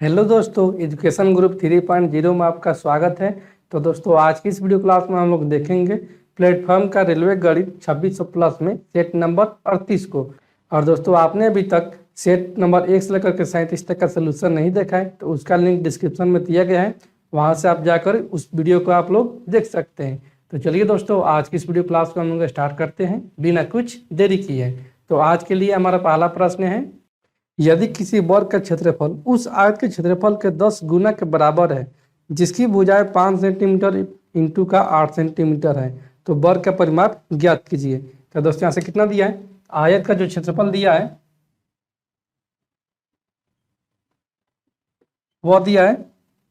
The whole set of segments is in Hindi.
हेलो दोस्तों, एजुकेशन ग्रुप 3.0 में आपका स्वागत है। तो दोस्तों, आज की इस वीडियो क्लास में हम लोग देखेंगे प्लेटफॉर्म का रेलवे गणित 2600 प्लस में सेट नंबर 38 को। और दोस्तों, आपने अभी तक सेट नंबर 1 से लेकर के 37 तक का सोल्यूशन नहीं देखा है तो उसका लिंक डिस्क्रिप्शन में दिया गया है, वहाँ से आप जाकर उस वीडियो को आप लोग देख सकते हैं। तो चलिए दोस्तों, आज की इस वीडियो क्लास को हम लोग स्टार्ट करते हैं बिना कुछ देरी किए। तो आज के लिए हमारा पहला प्रश्न है, यदि किसी वर्ग का क्षेत्रफल उस आयत के क्षेत्रफल के 10 गुना के बराबर है जिसकी भुजाएं 5 सेंटीमीटर इंटू का 8 सेंटीमीटर है, तो वर्ग का परिमाप ज्ञात कीजिए। तो दोस्तों, यहाँ से कितना दिया है, आयत का जो क्षेत्रफल दिया है वह दिया है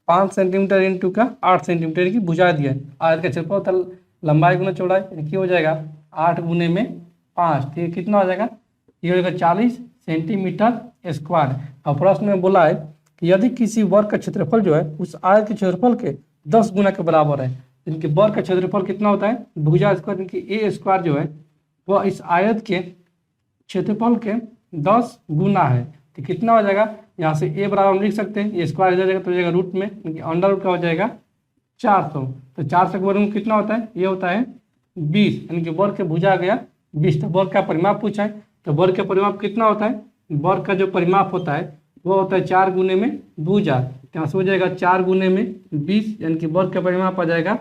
5 सेंटीमीटर इंटू का 8 सेंटीमीटर की भुजाएं दिया है। आयत का क्षेत्रफल लंबाई गुना चौड़ाई, क्या हो जाएगा 8 गुने में 5, ठीक है, कितना हो जाएगा, ये हो जाएगा 40 सेंटीमीटर स्क्वायर। और प्रश्न में बोला है कि यदि किसी वर्ग का क्षेत्रफल जो है उस आयत के क्षेत्रफल के 10 गुना के बराबर है, इनके वर्ग का क्षेत्रफल कितना होता है, भुजा स्क्वायर इनकी ए स्क्वायर जो है वह इस आयत के क्षेत्रफल के 10 गुना है। तो कितना हो जाएगा, यहाँ से ए बराबर हम लिख सकते हैं, ये स्क्वायर हो जाएगा तो हो जाएगा रूट में, अंडर रूट का हो जाएगा 400। तो 400 के वर्ग में कितना होता है, ये होता है 20, यानी कि वर्ग के भुजा गया 20। तो वर्ग का परिमाप पूछा है, तो वर्ग का परिमाप कितना होता है, वर्ग का जो परिमाप होता है वो होता है 4 गुने में भुजा। यहाँ से हो जाएगा 4 गुने में 20, यानी कि वर्ग का परिमाप आ जाएगा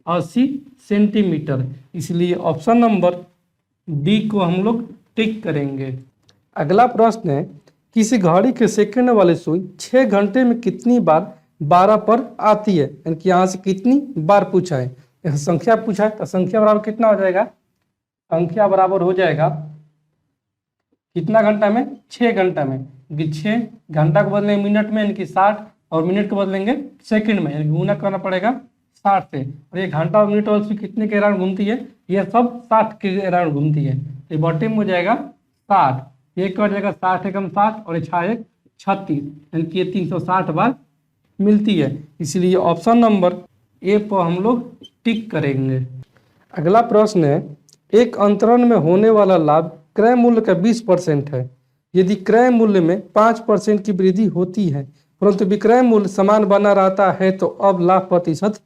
80 सेंटीमीटर। इसलिए ऑप्शन नंबर डी को हम लोग टिक करेंगे। अगला प्रश्न है, किसी घड़ी के सेकंड वाली सुई 6 घंटे में कितनी बार 12 पर आती है, यानी कि यहाँ से कितनी बार पूछा है, यहाँ संख्या पूछा है। तो संख्या बराबर कितना हो जाएगा, संख्या बराबर हो जाएगा कितना घंटा में, 6 घंटा में, क्योंकि 6 घंटा को बदलेंगे मिनट में, यानी कि 60, और मिनट को बदलेंगे सेकंड में, यानी गुना करना पड़ेगा 60 से। और ये घंटा और मिनट और कितने के अराउंड घूमती है, ये सब 60 के अराउंड घूमती है। तो ये बॉटम में हो जाएगा 60, एक कट जाएगा 60 एकम 60 और 6 36, यानी कि ये 360 बार मिलती है। इसलिए ऑप्शन नंबर ए पर हम लोग टिक करेंगे। अगला प्रश्न है, एक अंतरण में होने वाला लाभ क्रय मूल्य का 20% है। यदि क्रय मूल्य में 5% की वृद्धि होती है परंतु विक्रय मूल्य समान बना रहता है तो अब लाभ प्रतिशत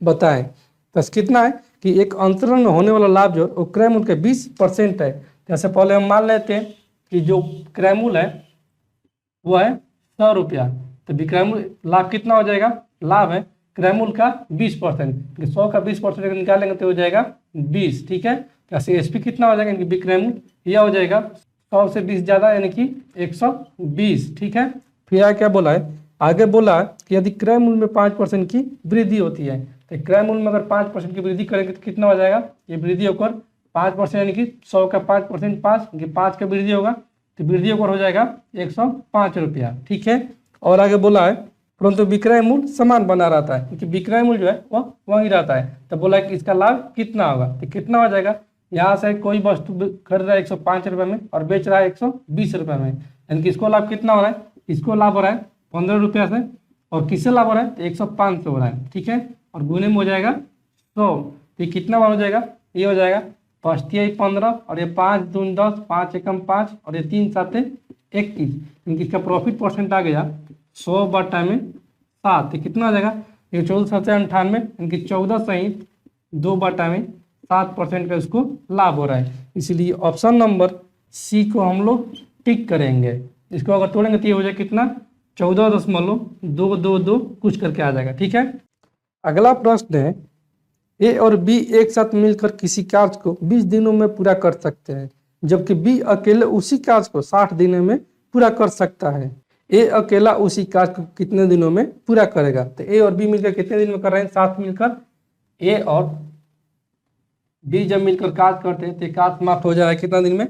बताएं। तो कितना है कि एक अंतरण में होने वाला लाभ जो है क्रय मूल्य का 20% है। जैसे पहले हम मान लेते हैं कि जो क्रय मूल्य है वो है 100 रुपया, तो विक्रय मूल्य लाभ कितना हो जाएगा, लाभ है क्रय मूल्य का 20%, 100 का 20% निकालेंगे तो हो जाएगा 20, ठीक है। जैसे एसपी कितना हो जाएगा, यानी कि विक्रय मूल्य यह हो जाएगा 100 से 20 ज़्यादा, यानी कि 120, ठीक है। फिर आगे क्या बोला है, आगे बोला है कि यदि क्रय मूल्य में 5% की वृद्धि होती है, तो क्रय मूल्य में अगर 5% की वृद्धि करेंगे तो कितना हो जाएगा, ये वृद्धि होकर 5%, यानी कि 100 का 5% 5, 5 का वृद्धि होगा तो वृद्धि होकर हो जाएगा 105 रुपया, ठीक है। और आगे बोला है परंतु विक्रय मूल्य समान बना रहता है, क्योंकि विक्रय मूल्य जो है वह वही रहता है। तो बोला है कि इसका लाभ कितना होगा, तो कितना हो जाएगा, यहाँ से कोई वस्तु खरीद रहा है 105 रुपये में और बेच रहा है 120 रुपये में, यानी कि इसको लाभ कितना हो रहा है, इसको लाभ हो रहा है 15 रुपया से, और किससे लाभ हो रहा है 105 से हो रहा है, ठीक है। और गुने में हो जाएगा 100, तो ये कितना बार हो जाएगा, ये हो जाएगा 5 × 15 और ये 5 दूनी 10, 5 एकम 5 और ये 3 7 21, यानी कि इसका प्रॉफिट परसेंट आ गया 100 बटा में 7, तो कितना हो जाएगा, ये 1498, यानी कि 14 सहित 2 बटा में 7% का इसको लाभ हो रहा है। इसलिए ऑप्शन नंबर सी को हम लोग टिक करेंगे। इसको अगर तोड़ेंगे तो ये हो जाएगा कितना, 14.222 कुछ करके आ जाएगा, ठीक है। अगला प्रश्न है, ए और बी एक साथ मिलकर किसी कार्य को 20 दिनों में पूरा कर सकते हैं जबकि बी अकेले उसी कार्य को 60 दिनों में पूरा कर सकता है। ए अकेला उसी कार्य को कितने दिनों में पूरा करेगा, तो ए और बी मिलकर कितने दिन में कर रहे हैं, साथ मिलकर ए और बी जब मिलकर कार्य करते हैं तो कार्य समाप्त हो जा रहा है कितना दिन में,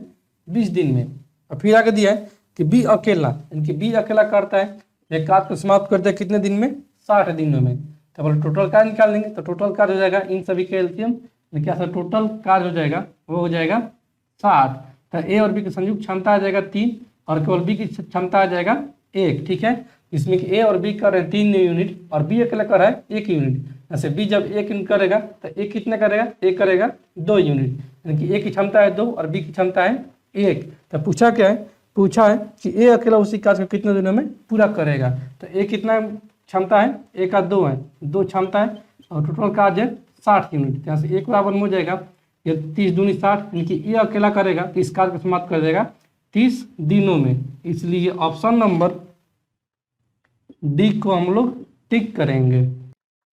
20 दिन में। और फिर आगे दिया है कि बी अकेला, यानी कि बी अकेला करता है एक कार्य को समाप्त करता है कितने दिन में, 60 दिनों में। तो बोले टोटल कार्य निकाल लेंगे, तो टोटल कार्य हो जाएगा इन सभी के एलसीएम, क्या सर टोटल कार्य हो जाएगा वो हो जाएगा 60। तो ए और बी की संयुक्त क्षमता आ जाएगा 3 और केवल बी की क्षमता आ जाएगा 1, ठीक है। इसमें ए और बी कर रहे हैं 3 यूनिट और बी अकेला कर रहा है 1 यूनिट। जैसे बी जब 1 यूनिट करेगा तो ए कितने करेगा, ए करेगा 2 यूनिट, यानी कि ए की क्षमता है 2 और बी की क्षमता है 1। तो पूछा क्या है पूछा है कि ए अकेला उसी कार्य को कितने दिनों में पूरा करेगा। तो ए कितना क्षमता है, ए का 2 है, 2 क्षमता है और टोटल कार्य है 60 यूनिट। यहाँ से एक बराबर में हो जाएगा ये 30 दूनी 60, यानी कि ए अकेला करेगा तो इस कार्य को समाप्त कर देगा 30 दिनों में। इसलिए ऑप्शन नंबर डी को हम लोग टिक करेंगे।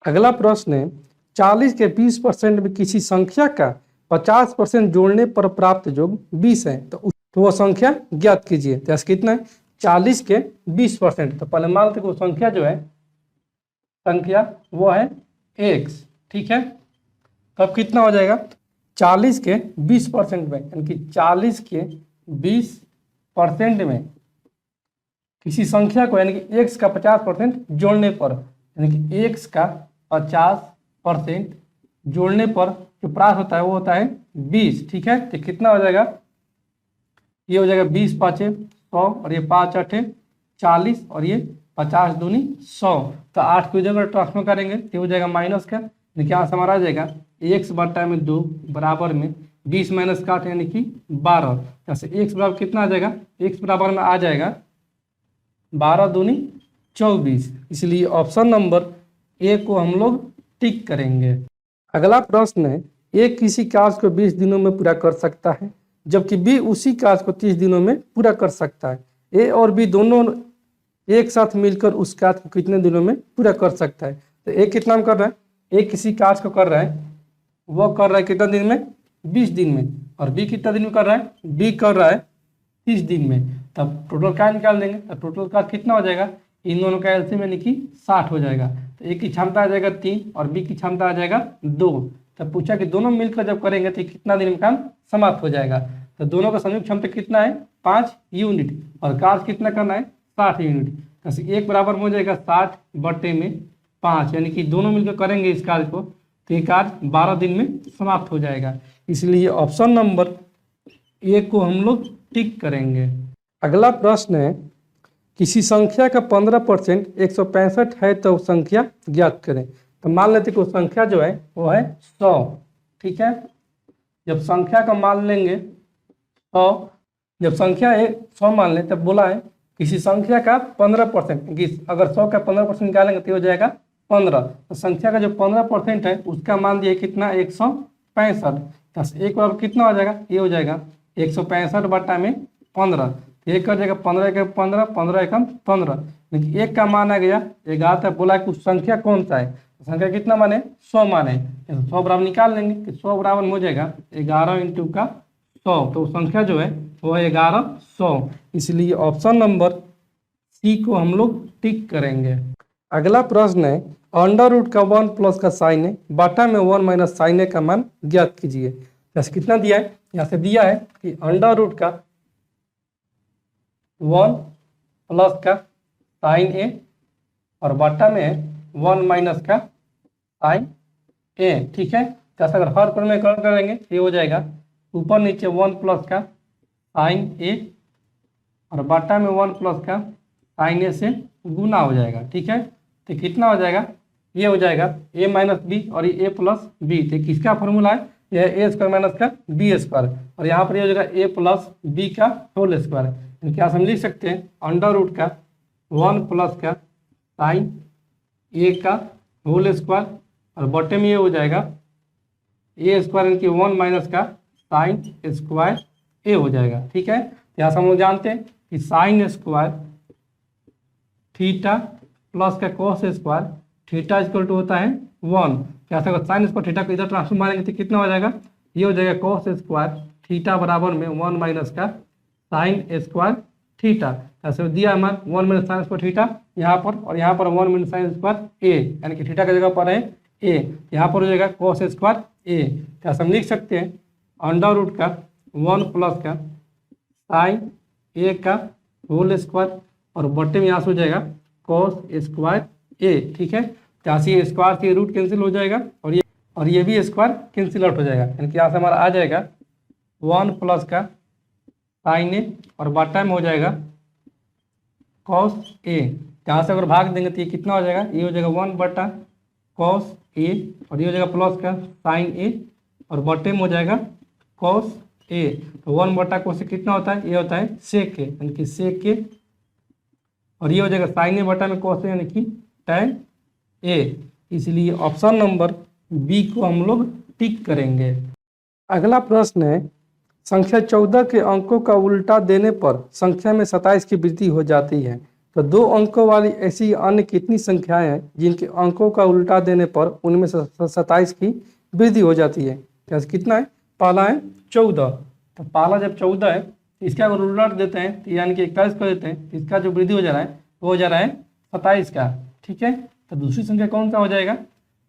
अगला प्रश्न है 40 के 20% में किसी संख्या का 50% जोड़ने पर प्राप्त योग 20 है, तो वह संख्या ज्ञात कीजिए। तो ऐसा कितना है 40 के 20%। तो पहले मान लेते वो संख्या जो है संख्या वो है x, ठीक है। तब कितना हो जाएगा 40 के 20% में, यानी कि 40 के 20% में किसी संख्या को यानी कि x का 50% जोड़ने पर, यानी कि x का 50% जोड़ने पर जो प्राप्त होता है वो होता है 20, ठीक है। तो कितना हो जाएगा, ये हो जाएगा 20 पाँचे 100 और ये 5 आठे 40 और ये 50 दूनी 100। तो 8 की जगह ट्रांसफर करेंगे तो हो जाएगा माइनस का, यानी कि यहाँ से हमारा आ जाएगा x बटा में 2 बराबर में 20 माइनस का 8 यानी कि 12। जैसे x बराबर कितना आ जाएगा, x बराबर में आ जाएगा 12 दूनी 24। इसलिए ऑप्शन नंबर ए को हम लोग टिक करेंगे। अगला प्रश्न है ए किसी कार्य को 20 दिनों में पूरा कर सकता है जबकि बी उसी कार्य को 30 दिनों में पूरा कर सकता है। ए और बी दोनों एक साथ मिलकर उस कार्य को कितने दिनों में पूरा कर सकता है। तो ए कितना में कर रहा है, ए किसी कार्य को कर रहा है, वह कर रहा है कितना दिन में 20 दिन में, और बी कितना दिन में कर रहा है, बी कर रहा है 30 दिन में। तब टोटल क्या निकाल देंगे, तो टोटल का कितना हो जाएगा, इन दोनों का एलसीएम यानी कि 60 हो जाएगा। तो ए की क्षमता आ जाएगा 3 और बी की क्षमता आ जाएगा 2। तब पूछा कि दोनों मिलकर जब करेंगे तो कितना दिन में काम समाप्त हो जाएगा। तो दोनों का संयुक्त क्षमता कितना है 5 यूनिट और कार्य कितना करना है 60 यूनिट। तो एक बराबर में हो जाएगा 60 बटे में 5, यानी कि दोनों मिलकर करेंगे इस कार्य को तो ये कार्य 12 दिन में समाप्त हो जाएगा। इसलिए ऑप्शन नंबर ए को हम लोग टिक करेंगे। अगला प्रश्न है किसी संख्या का 15% 165 है तो संख्या ज्ञात करें। तो मान लेते कि संख्या जो है वो है 100, ठीक है। जब संख्या का मान लेंगे 100, जब संख्या है 100 मान लें तब बोला है किसी संख्या का 15%, अगर 100 का 15% निकालेंगे तो हो जाएगा 15। तो संख्या का जो 15% है उसका मान दिया कितना 165। तो एक बार कितना हो जाएगा, ये हो जाएगा 165 बटा में 15। एक कर जाएगा 15 के 15, 15 एकम 15, लेकिन एक का मान आ गया 11। बोला कि उस संख्या कौन सा है, तो संख्या कितना माने 100 माने। 100 बराबर निकाल लेंगे कि 100 बराबर हो जाएगा 11 इंटू का 100। तो संख्या जो है वो है 1100। इसलिए ऑप्शन नंबर सी को हम लोग टिक करेंगे। अगला प्रश्न है अंडर रूट का 1 प्लस का साइन है बटा में 1 माइनस साइन ए का मान ज्ञात कीजिए। जैसे कितना दिया है, यहाँ से दिया है कि अंडर रूट का 1 प्लस का साइन ए और बटा में 1 माइनस का साइन ए, ठीक है। जैसे अगर हर क्रम में करेंगे ये हो जाएगा ऊपर नीचे 1 प्लस का साइन ए और बटा में 1 प्लस का साइन ए से गुना हो जाएगा, ठीक है। तो कितना हो जाएगा, ये हो जाएगा a माइनस बी और ये a प्लस बी। तो किसका फॉर्मूला है, यह ए स्क्वायर माइनस का बी स्क्वायर, और यहाँ पर ये हो जाएगा a प्लस बी का होल स्क्वायर। क्या हम लिख सकते हैं अंडर रूट का 1 प्लस का साइन ए का होल स्क्वायर और बटे में ये हो जाएगा ए स्क्वायर यानी कि 1 माइनस का साइन स्क्वायर ए हो जाएगा, ठीक है। यहाँ से हम लोग जानते हैं कि साइन स्क्वायर थीटा प्लस का cos square theta equal to होता है 1। क्या अगर साइन स्क्वायर थीटा को इधर ट्रांसफॉर्म मारेंगे तो कितना हो जाएगा, ये हो जाएगा कोस स्क्वायर थीटा बराबर में 1 माइनस का साइन स्क्वायर थीटा। ऐसे दिया हमारा 1 माइनस साइन स्क्वायर थीटा यहाँ पर, और यहाँ पर 1 माइनस साइन स्क्वायर ए, यानी कि थीटा की जगह पर है ए, यहाँ पर हो जाएगा कोस स्क्वायर ए। क्या हम लिख सकते हैं अंडर रूट का 1 प्लस का साइन ए का होल स्क्वायर और बटे में यहाँ से हो जाएगा कोस स्क्वायर ए, ठीक है। यहाँ से स्क्वायर से रूट कैंसिल हो जाएगा और ये भी स्क्वायर कैंसिल आउट हो जाएगा, यानी कि यहाँ से हमारा आ जाएगा 1 प्लस का साइन ए और बटा में हो जाएगा कॉस ए। यहाँ से अगर भाग देंगे तो ये कितना हो जाएगा, ये हो जाएगा 1 बटा कॉस ए और ये हो जाएगा प्लस का साइन ए और बटे में हो जाएगा कॉस ए। तो 1/cos कितना होता है, ये होता है सेक के, यानी कि सेक के। और ये हो जाएगा साइन ए बटा में cos ए, यानी कि tan ए। इसलिए ऑप्शन नंबर बी को हम लोग टिक करेंगे। अगला प्रश्न है, संख्या 14 के अंकों का उल्टा देने पर संख्या में 27 की वृद्धि हो जाती है। तो 2 अंकों वाली ऐसी अन्य कितनी संख्याएं हैं जिनके अंकों का उल्टा देने पर उनमें से 27 की वृद्धि हो जाती है। कैसे कितना है, पहला है 14। तो पहला जब 14 है तो इसका अगर उल्टा देते हैं तो यानी कि 21 कर देते हैं, तो इसका जो वृद्धि हो जा रहा है वो हो जा रहा है 27 का। ठीक है, तो दूसरी संख्या कौन सा हो जाएगा,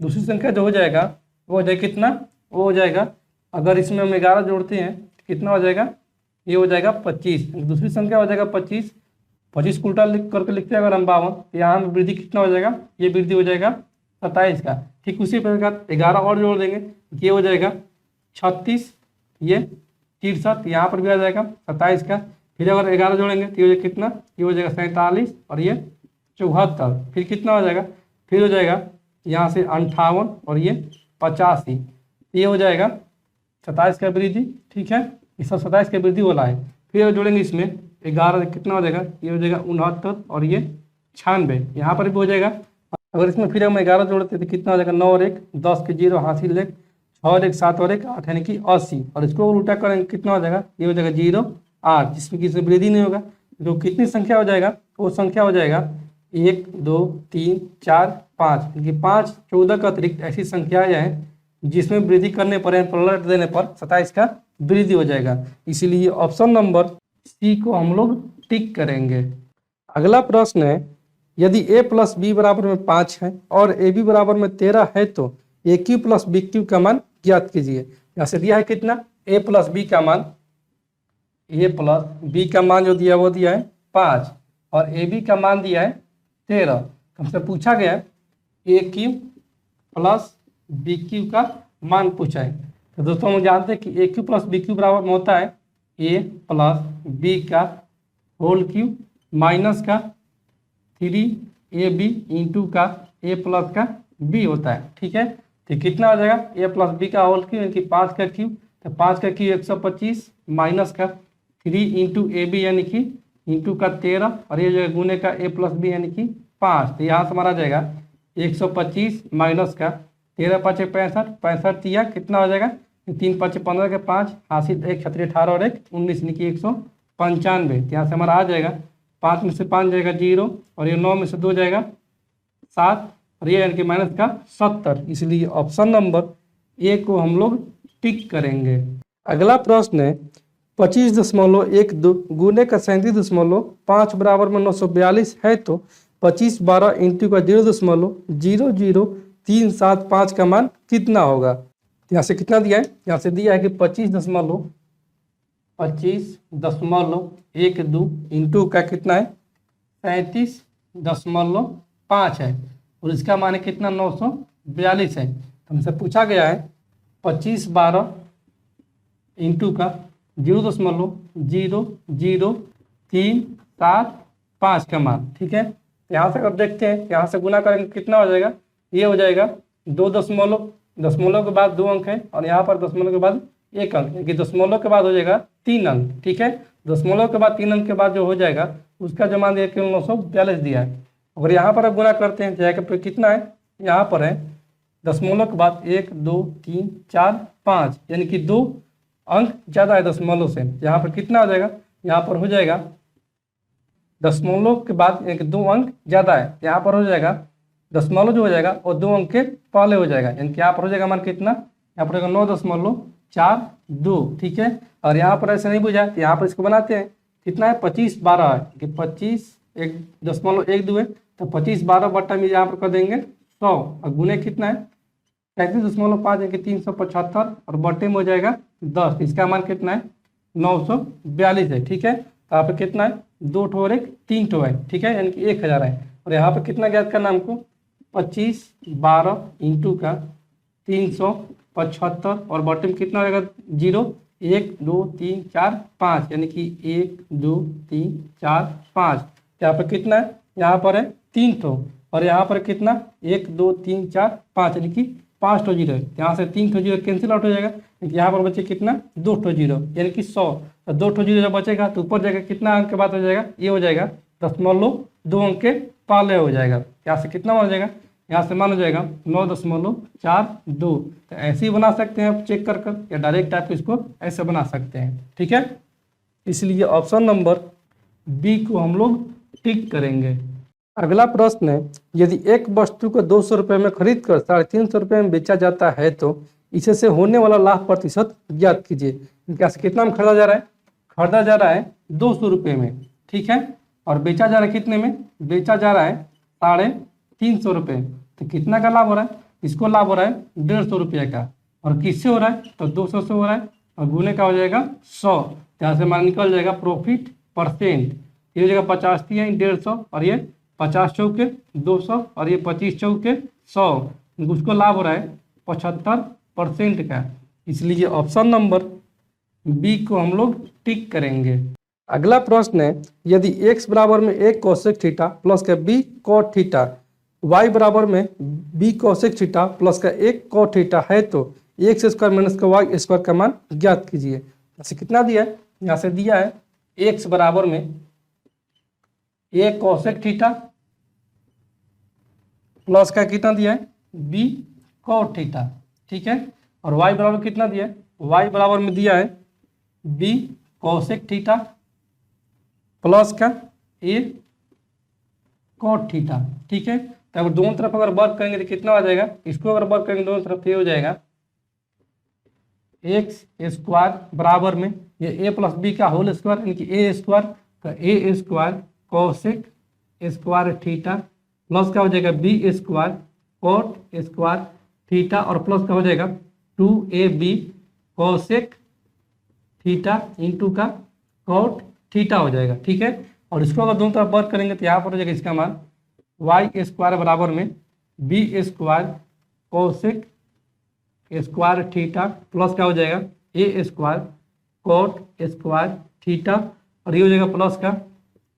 दूसरी संख्या जो हो जाएगा वो हो जाएगा कितना, वो हो जाएगा, अगर इसमें हम 11 जोड़ते हैं तो कितना हो जाएगा, ये हो जाएगा 25। दूसरी संख्या हो जाएगा 25। 25 को उल्टा लिख करके लिखते हैं अगर हम 52, तो यहाँ में वृद्धि कितना हो जाएगा, ये वृद्धि हो जाएगा 27 का। ठीक उसी प्रकार 11 और जोड़ देंगे, ये हो जाएगा 36, ये 63, यहाँ पर भी आ जाएगा 27 का। फिर अगर 11 जोड़ेंगे तो ये हो जाएगा कितना, ये हो जाएगा 47 और ये 74। फिर कितना हो जाएगा, फिर हो जाएगा यहाँ से 58 और ये 85, ये हो जाएगा 27 का वृद्धि। ठीक है, ये सब 27 का वृद्धि वाला है। फिर जोड़ेंगे इसमें 11, कितना हो जाएगा, ये हो जाएगा 69 और ये 96, यहाँ पर भी हो जाएगा। अगर इसमें फिर हम 11 जोड़ते तो कितना हो जाएगा, 9 और 1 10 के 0 हासिल 1 6 और 1 7 और 1 8 यानी कि 80। और इसको उल्टा करेंगे कितना हो जाएगा, ये हो जाएगा 0 8, जिसमें किसी वृद्धि नहीं होगा। जो कितनी संख्या हो जाएगा, वो संख्या हो जाएगा 1 2 3 4 5, क्योंकि 5 14 का अतिरिक्त ऐसी संख्याएं हैं जिसमें वृद्धि करने पर पलट देने पर 27 का वृद्धि हो जाएगा। इसीलिए ऑप्शन नंबर सी को हम लोग टिक करेंगे। अगला प्रश्न है, यदि a प्लस बी बराबर में 5 है और ए बी बराबर में 13 है तो ए क्यू प्लस बी क्यू का मान ज्ञात कीजिए। यहाँ से दिया है कितना, a प्लस बी का मान, a प्लस बी का मान जो दिया वो दिया है 5 और ए बी का मान दिया है 13। हमसे पूछा गया ए क्यू प्लस बी क्यू का मान पूछा है। तो दोस्तों हम जानते हैं कि ए क्यू प्लस बी क्यू बराबर में होता है ए प्लस बी का होल क्यूब माइनस का 3ab इंटू का ए प्लस का बी होता है। ठीक है, तो कितना हो जाएगा, ए प्लस बी का होल क्यूब यानी कि 5 का क्यूब, तो 5 का क्यूब 125 माइनस का 3 इंटू ए बी यानी कि इंटू का 13 और ये जो है गुने का ए प्लस बी यानी कि 5। तो यहाँ से हमारा जाएगा 125 माइनस का 13 5 65 65 तिया कितना हो जाएगा, 3 5 15 के 5 हासिल 1 छत्री 18 और 1 19 यानी कि 195। यहाँ से हमारा आ जाएगा 5 में से 5 जाएगा 0 और ये 9 में से 2 जाएगा 7 और ये यानी कि माइनस का 70। इसलिए ऑप्शन नंबर ए को हम लोग टिक करेंगे। अगला प्रश्न है, 25.12 गुने का 37.5 बराबर में 942 है तो 25 12 इंटू का 0.00375 का मान कितना होगा। यहाँ से कितना दिया है, यहाँ से दिया है कि 25.12 इंटू का कितना है 37.5 है और इसका मान कितना 942 है। तो हमसे पूछा गया है 25 12 इंटू का 0.00375 का मान। ठीक है, तो यहाँ से अगर देखते हैं यहाँ से गुना करेंगे कितना हो जाएगा, ये हो जाएगा 2 दशमलव के बाद 2 अंक है और यहाँ पर दशमलव के बाद 1 अंक, यानी कि दशमलव के बाद हो जाएगा 3 अंक। ठीक है, दशमलव के बाद 3 अंक के बाद जो हो जाएगा उसका जो मान दिया केवल 942 दिया है। अगर यहाँ पर अब गुना करते हैं तो कितना है, यहाँ पर है दशमलव के बाद 1 2 3 4 5 यानी कि 2 अंक ज़्यादा है दशमलव से। यहाँ पर कितना हो जाएगा, यहाँ पर हो जाएगा दशमलव के बाद यानी कि 2 अंक ज़्यादा है, यहाँ पर हो जाएगा दशमलव जो हो जाएगा और 2 अंक के पहले हो जाएगा, यानी कि यहाँ पर हो जाएगा मान कितना, यहाँ पर 9.42। ठीक है, और यहाँ पर ऐसे नहीं बुझा तो यहाँ पर इसको बनाते हैं कितना है 25 12 है कि 25 1.1 2 है तो 25 12 बट्टा में यहाँ पर कर देंगे 100 और गुने कितना है 33.5 यानी कि 375 और बट्टे में हो जाएगा 10। इसका मान कितना है 942 है। ठीक है, तो यहाँ पर कितना है 2 ठो और 1 3 ठो है। ठीक है, यानी कि 1000 है। और यहाँ पर कितना ज्ञात करना हमको 25 12 इंटू का 375 और बॉटम कितना हो जाएगा 0 1 2 3 4 5 यानी कि 1 2 3 4 5। यहाँ पर कितना है, यहाँ पर है 3 ठो और यहाँ पर कितना 1 2 3 4 5 यानी कि 5 ठो जीरो है, यहाँ से 3 ठो जीरो कैंसिल आउट हो जाएगा, यहाँ पर बचे कितना 2 ठो जीरो यानी कि 100। तो 2 ठो जीरो जब बचेगा तो ऊपर जाएगा कितना अंक के बाद हो जाएगा, ये हो जाएगा 0.2 अंक के पहले हो जाएगा। यहाँ से कितना मान हो जाएगा, यहाँ से मान हो जाएगा 9.42। तो ऐसे ही बना सकते हैं आप चेक कर कर, या डायरेक्ट आप इसको ऐसे बना सकते हैं। ठीक है, इसलिए ऑप्शन नंबर बी को हम लोग टिक करेंगे। अगला प्रश्न है, यदि एक वस्तु को 200 रुपये में खरीद कर 350 रुपये में बेचा जाता है तो इसे से होने वाला लाभ प्रतिशत ज्ञात कीजिए। क्या कितना में खरीदा जा रहा है, खरीदा जा रहा है 200 रुपये में, ठीक है, और बेचा जा रहा है कितने में, बेचा जा रहा है 350 रुपये। तो कितना का लाभ हो रहा है, इसको लाभ हो रहा है 150 रुपये का, और किससे हो रहा है तो 200 से हो रहा है, और गुने का हो जाएगा 100। यहाँ से मान निकल जाएगा प्रॉफिट परसेंट, ये हो जाएगा 50 है 150, और ये 50 चौके 200, और ये 25 चौके 100, उसको लाभ हो रहा है 75% का। इसलिए ऑप्शन नंबर बी को हम लोग टिक करेंगे। अगला प्रश्न है, यदि x बराबर में a कोसेक थीटा प्लस का b कॉट थीटा, y बराबर में b कोसेक थीटा प्लस का a कॉट थीटा है तो x स्क्वायर माइनस का y स्क्वायर का मान ज्ञात कीजिए। ऐसे कितना दिया है, यहाँ से दिया है x बराबर में a कोसेक थीटा प्लस का कितना दिया है b कॉट थीटा, ठीक है, और y बराबर कितना दिया है, y बराबर में दिया है b कोसेक थीटा प्लस का a कॉट थीटा, ठीक है। तो अगर दोनों तरफ अगर वर्क करेंगे तो कितना आ जाएगा, इसको अगर वर्क करेंगे दोनों तरफ, ये हो जाएगा एक्स स्क्वायर बराबर में ये a प्लस बी का होल स्क्वायर यानी कि a स्क्वायर का a square cosec square theta plus का हो जाएगा b square cot square theta, और प्लस का हो जाएगा 2ab कोसेक थीटा इंटू का कॉट थीटा हो जाएगा, ठीक है। और इसको अगर दोनों तरफ वर्क करेंगे तो यहाँ पर हो जाएगा इसका मान y स्क्वायर बराबर में b square cosec square theta plus का हो जाएगा a square cot square theta, और ये हो जाएगा प्लस का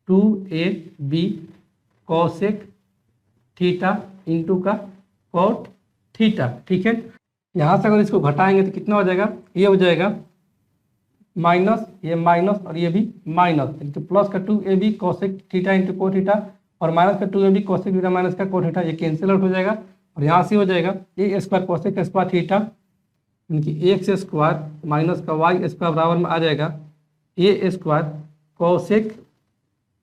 2ab कोसेक थीटा इंटू का कॉट थीटा, ठीक है। यहाँ से अगर इसको घटाएंगे तो कितना हो जाएगा, ये हो जाएगा माइनस, ये माइनस और ये भी माइनस, तो प्लस का 2ab कोसेक थीटा इंटू को थीटा, और माइनस का 2ab कोसेक थीटा माइनस का को थीटा, ये कैंसिल आउट हो जाएगा, और यहाँ से हो जाएगा A square cosec square theta यानी एक्स स्क्वायर माइनस का वाई स्क्वायर बराबर में आ जाएगा A square cosec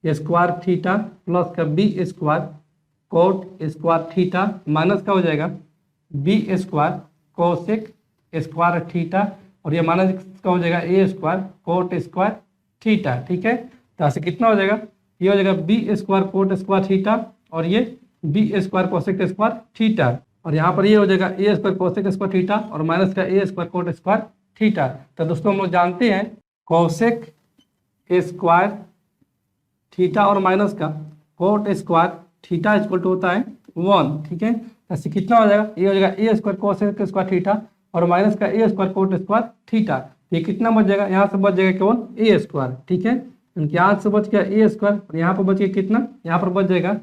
square theta plus का B square cot square theta minus का हो जाएगा B square cosec square theta, और ये माइनस का हो जाएगा A square cot square theta, ठीक है। तो ऐसे कितना हो जाएगा, ये हो जाएगा B square cot square theta, और ये B square cosec square theta, और यहाँ पर ये हो जाएगा A square cosec square theta और माइनस का A square cot square theta. तो दोस्तों हम लोग जानते हैं कोसेक स्क्वायर थीटा और माइनस का cot square theta equal to होता है 1, ठीक है। तो ऐसे कितना हो जाएगा, ये हो जाएगा A square cosec square theta और माइनस का A square cot square theta, ये कितना बच जाएगा, यहाँ से बच जाएगा केवल ए स्क्वायर, ठीक है। यहाँ से बच गया ए स्क्वायर और यहाँ पर बच गया कितना, यहाँ पर बच जाएगा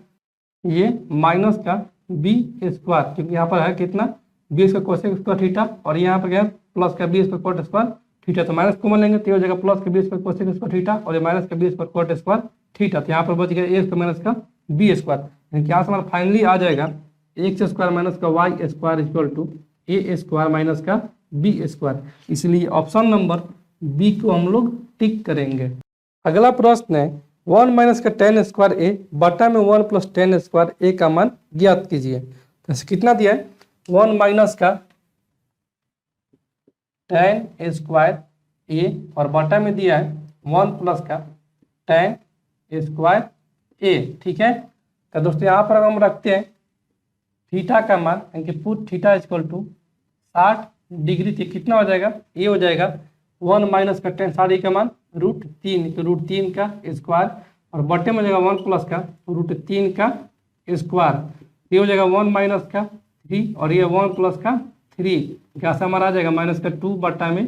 ये माइनस का बी स्क्वायर, क्योंकि यहाँ पर है कितना B square cosec square theta, और यहाँ पर गया प्लस का B square cot square theta, तो माइनस कॉमन लेंगे तो हो जाएगा प्लस का B square cosec square theta और ये माइनस का B square cot square theta, तो यहाँ पर बच गया ए स्क्वायर माइनस का बी स्क्वायर, यानी कि यहाँ से हमारा फाइनली आ जाएगा एक्स स्क्वायर माइनस का Y square equal to A square minus का बी स्क्वायर। इसलिए ऑप्शन नंबर बी को हम लोग टिक करेंगे। अगला प्रश्न है 1 माइनस का टेन स्क्वायर ए बटा में 1 प्लस टेन स्क्वायर ए का मान ज्ञात कीजिए। तो कितना दिया है, 1 माइनस का टेन स्क्वायर ए और बटा में दिया है 1 प्लस का टेन स्क्वायर ए, ठीक है। तो दोस्तों यहाँ पर हम रखते हैं थीटा का मान, यानी कि put theta equal to 60 degree, थी कितना हो जाएगा, ये हो जाएगा 1 माइनस का टेन 60 का मान √3, तो √3 का स्क्वायर और बटे में हो जाएगा 1 प्लस का √3 का स्क्वायर, ये हो जाएगा 1 माइनस का 3 और ये 1 प्लस का 3, कैसा हमारा आ जाएगा माइनस का 2 बटा में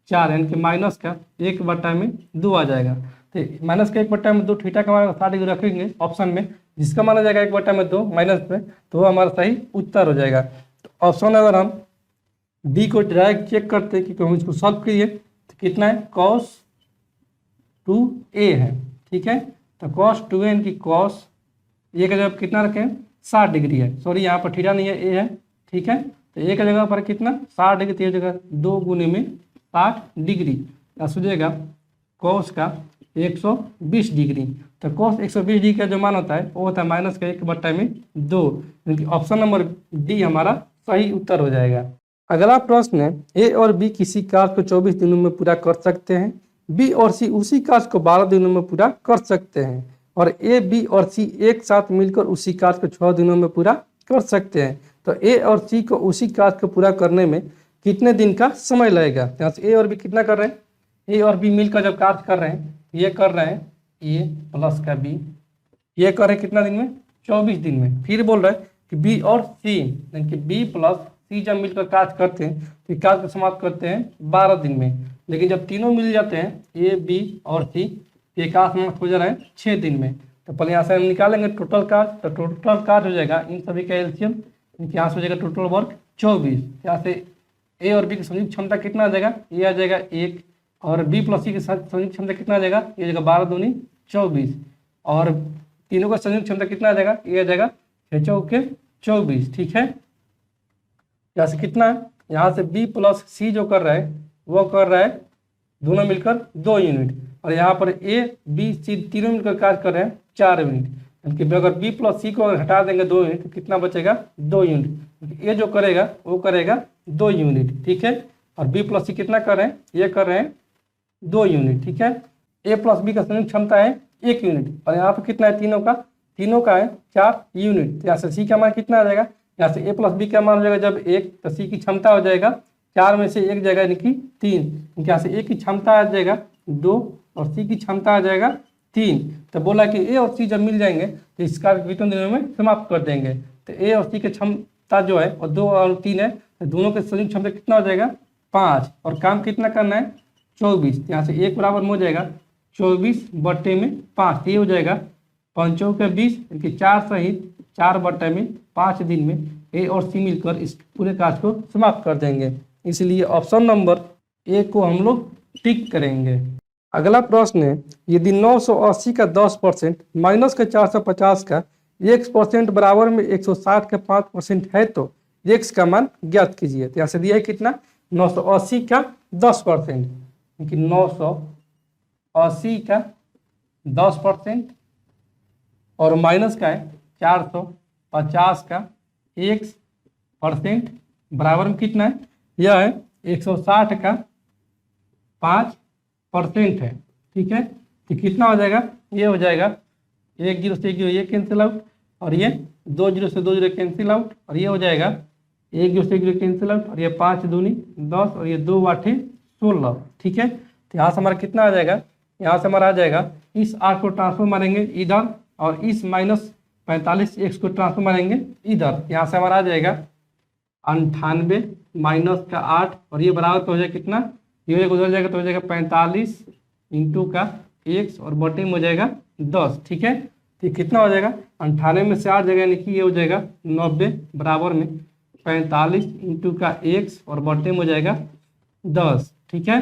4, यानी कि माइनस का 1 बटा में 2 आ जाएगा। तो माइनस का 1 बटा में 2 थीटा का मान 60 डिग्री रखेंगे ऑप्शन में, जिसका माना जाएगा 1 बटा में 2 माइनस पे, तो वो हमारा सही उत्तर हो जाएगा। तो ऑप्शन अगर हम डी को डायरेक्ट चेक करते हैं कि हम इसको सॉल्व किए तो कितना है cos 2a है, ठीक है। तो cos 2a इनकी cos ए का जगह कितना रखें 60 डिग्री है, सॉरी यहाँ पर थीटा नहीं है ए है, ठीक है। तो ए का जगह पर कितना 60 डिग्री, तो जगह 2 गुने में 60 डिग्री या सोचेगा cos का 120 डिग्री। तो cos 120 डिग्री का जो मान होता है वो होता है माइनस का 1/2, यानी ऑप्शन नंबर डी हमारा सही उत्तर हो जाएगा। अगला प्रश्न है, ए और बी किसी कार्य को 24 दिनों में पूरा कर सकते हैं, बी और सी उसी कार्य को 12 दिनों में पूरा कर सकते हैं, और ए बी और सी एक साथ मिलकर उसी कार्य को 6 दिनों में पूरा कर सकते हैं। तो ए और सी को उसी कार्य को पूरा करने में कितने दिन का समय लगेगा। यहाँ से ए और बी कितना कर रहे हैं, ए और बी मिलकर जब कार्य कर रहे हैं, ये कर रहे हैं ए प्लस का बी, ये कर रहे हैं कितना दिन में 24 दिन में। फिर बोल रहे हैं कि बी और सी, यानी कि बी प्लस सी जब मिलकर कार्य करते हैं तो कार्य को समाप्त करते हैं 12 दिन में, लेकिन जब तीनों मिल जाते हैं ए बी और सी ये कार्य समाप्त हो जा रहा है 6 दिन में। तो पहले यहाँ से हम निकालेंगे टोटल कार्य, तो टोटल कार्य हो जाएगा इन सभी का एलसीएम, यहाँ से हो जाएगा टोटल वर्क 24। यहाँ से ए और बी की संयुक्त क्षमता कितना आ जाएगा, ये आ जाएगा 1, और बी प्लस सी की संयुक्त क्षमता कितना आ जाएगा, ये आ जाएगा 12 दूनी 24, और तीनों का संयुक्त क्षमता कितना आ जाएगा, ये आ जाएगा 6 चौके 24, ठीक है। यहाँ से कितना है, यहाँ से बी प्लस सी जो कर रहा है वो कर रहा है दोनों मिलकर 2 यूनिट, और यहाँ पर ए बी सी तीनों मिलकर कार्य कर रहे हैं 4 यूनिट, यानी अगर बी प्लस सी को अगर हटा देंगे 2 यूनिट तो कितना बचेगा 2 यूनिट। ए जो करेगा वो करेगा 2 यूनिट, ठीक है। और बी प्लस सी कितना कर रहे हैं, ये कर रहे हैं 2 यूनिट, ठीक है। ए प्लस बी का संयुक्त क्षमता है 1 यूनिट, और यहाँ पर कितना है तीनों का है 4 यूनिट। तो यहाँ से सी का मान कितना आ जाएगा, यहाँ से ए प्लस बी का मान हो जाएगा जब 1, तो सी की क्षमता हो जाएगा 4 में से 1 जाएगा यानी कि 3, यहाँ से ए की क्षमता आ जाएगा 2 और सी की क्षमता आ जाएगा 3। तो बोला कि ए और सी जब मिल जाएंगे तो इस कार्य को कितने दिनों में समाप्त कर देंगे। तो ए और सी की क्षमता जो है और 2 और 3 है, तो दोनों के संयुक्त क्षमता कितना हो जाएगा 5, और काम कितना करना है 24। यहाँ से 1 बराबर में हो जाएगा 24/5, ये हो जाएगा 5 चौके 20, यानी 4 सहित 4/5 दिन में ए और सी मिलकर इस पूरे कार्य को समाप्त कर देंगे, इसलिए ऑप्शन नंबर ए को हम लोग टिक करेंगे। अगला प्रश्न है, यदि 980 का 10% माइनस का 450 का x% बराबर में 160 का 5% है तो x का मान ज्ञात कीजिए। तो यहाँ से दिया है कितना 980 का 10%, क्योंकि 980 का 10% और माइनस का है 450 का 1% बराबर में कितना है, यह है 160 का 5% है, ठीक है। तो कितना हो जाएगा, ये हो जाएगा 1 0 से 1 0 ये कैंसिल आउट, और ये 2 0 से 2 0 कैंसिल आउट, और ये हो जाएगा 1 0 से 1 0 कैंसिल आउट, और ये 5 दूनी 10 और ये 2 8 16, ठीक है। तो यहाँ से हमारा कितना आ जाएगा, यहाँ से हमारा आ जाएगा इस 8 को ट्रांसफर मारेंगे इधर, और इस -45x को ट्रांसफर मारेंगे इधर। यहाँ से हमारा आ जाएगा 98 माइनस का 8, और ये बराबर तो हो जाएगा कितना, ये उधर जाएगा तो हो जाएगा 45 इंटू का x और बटे में हो जाएगा 10, ठीक है। तो कितना हो जाएगा 98 में से 8 जाएगा यानी कि ये हो जाएगा 90 बराबर में 45 इंटू का x और बटे में हो जाएगा 10, ठीक है।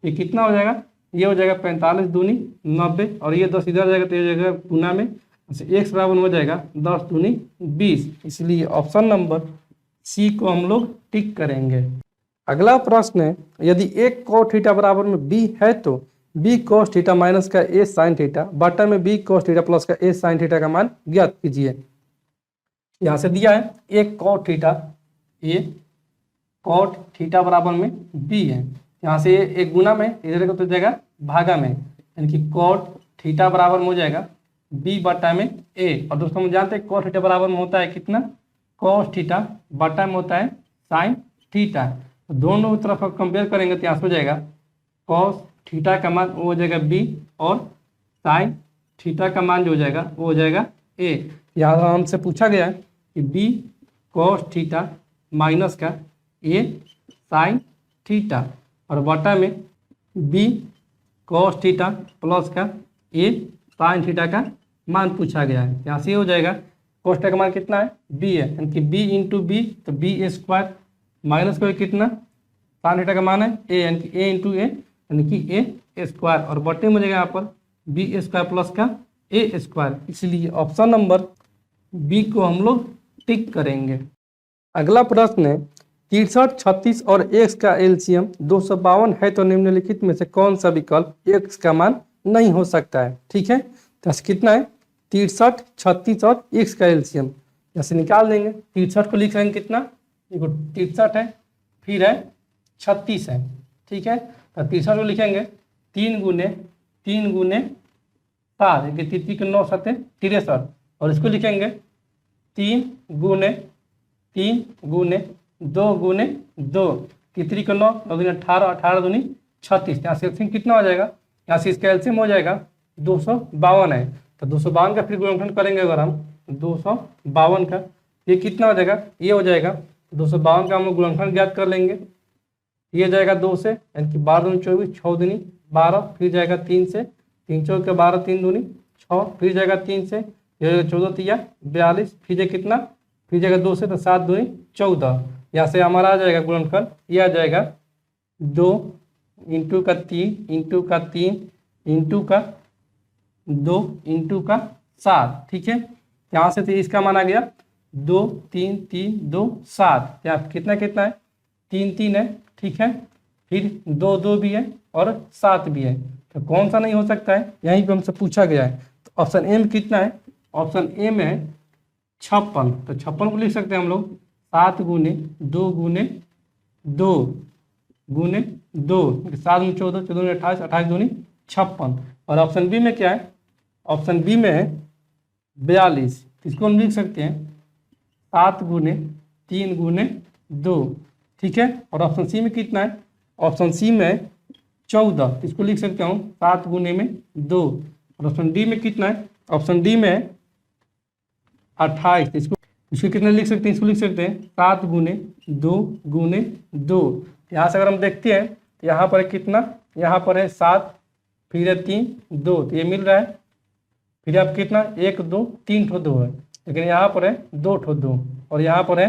ये कितना हो जाएगा, ये हो जाएगा 45 दूनी 90, और ये 10 इधर जाएगा तो ये जाएगा गुना में, x बराबर हो जाएगा 10 दूनी 20, इसलिए ऑप्शन नंबर सी को हम लोग टिक करेंगे। अगला प्रश्न है, यदि एक cos थीटा बराबर में b है तो b cos थीटा माइनस का a sin थीटा बटा में b cos थीटा प्लस का a sin थीटा का मान ज्ञात कीजिए। यहाँ से दिया है एक cos theta a cot theta बराबर में b है, यहाँ से एक गुना में इधर को तो जाएगा भागा में, यानी कि cot थीटा बराबर में हो जाएगा b बटा में a, और दोस्तों हम जानते हैं cot थीटा बराबर में होता है कितना, cos थीटा बटा में होता है sin थीटा। तो दोनों तरफ कंपेयर करेंगे तो यहाँ से हो जाएगा cos थीटा का मान वो हो जाएगा b, और sin थीटा का मान जो हो जाएगा वो हो जाएगा a। यहाँ हमसे पूछा गया है कि b cos थीटा माइनस का a sin थीटा, और बटा में b cos थीटा प्लस का a sin थीटा का मान पूछा गया है। यहाँ से हो जाएगा कोष्टक का मान कितना है बी है, यानी कि बी इंटू बी, तो बी स्क्वायर माइनस का कितना साइन थीटा का मान है ए, यानी कि ए इंटू ए, यानी कि ए स्क्वायर, और बटे में हो जाएगा यहाँ पर बी स्क्वायर प्लस का ए स्क्वायर। इसलिए ऑप्शन नंबर बी को हम लोग टिक करेंगे। अगला प्रश्न है 63, 36 और x का एलसीएम 252 है तो निम्नलिखित में से कौन सा विकल्प x का मान नहीं हो सकता है। ठीक है, तो कितना है 63, 36 और x का एलसीएम जैसे निकाल देंगे। 63 को लिख लेंगे कितना, देखो 63 है, फिर है 36 है। ठीक है, तो 63 को लिखेंगे 3 गुने 7, 33 के 9 7 63, और इसको लिखेंगे 3 गुने 2 गुने 2, 33 को 9, 9 दूनी 18, 18 दूनी 36। यहाँ से एलसीएम कितना हो जाएगा, यहाँ से इसका एलसीएम हो जाएगा 252 है, तो 252 का फिर गुणनखंड करेंगे अगर हम 252 का, ये कितना हो जाएगा, ये हो जाएगा 252 का हम लोग गुणनखंड ज्ञात कर लेंगे। ये जाएगा 2 से, यानी कि 12 दूनी 24, 6 दूनी 12, फिर जाएगा 3 से, 3 चौक के 12, 3 दूनी 6, फिर जाएगा 3 से, ये 14 तिया 42, फिर जाए कितना, फिर जाएगा 2 से, तो 7 दूनी 14। यहाँ से हमारा आ जाएगा गुणनखंड, ये आ जाएगा 2 इंटू का 3 इंटू का 3 इंटू का 2 इंटू का 7। ठीक है, यहाँ से तो इसका मान आ गया 2 3 3 2 7, यहाँ कितना कितना है 3 3 है। ठीक है, फिर 2 2 भी है और 7 भी है, तो कौन सा नहीं हो सकता है, यहीं पे हमसे पूछा गया है। तो ऑप्शन ए में कितना है, ऑप्शन ए में है 56, तो 56 को लिख सकते हैं हम लोग 7 गुने 2 गुने 2 गुने 2, 7 में 14, 14 में 28, 28 दूनी 56। और ऑप्शन बी में क्या है, ऑप्शन बी में है 42, इसको हम लिख सकते हैं 7 गुने 3 गुने 2। ठीक है, और ऑप्शन सी में कितना है, ऑप्शन सी में 14, इसको लिख सकता हूँ 7 गुने में 2। और ऑप्शन डी में कितना है, ऑप्शन डी में 28, इसको कितना लिख सकते हैं, इसको लिख सकते हैं 7 गुने 2 गुने 2। यहाँ से अगर हम देखते हैं तो यहाँ पर कितना, यहाँ पर है 7, फिर है 3 2, तो ये मिल रहा है, फिर आप कितना 1 2 3 ठो 2 है, लेकिन यहाँ पर है 2 ठो 2, और यहाँ पर है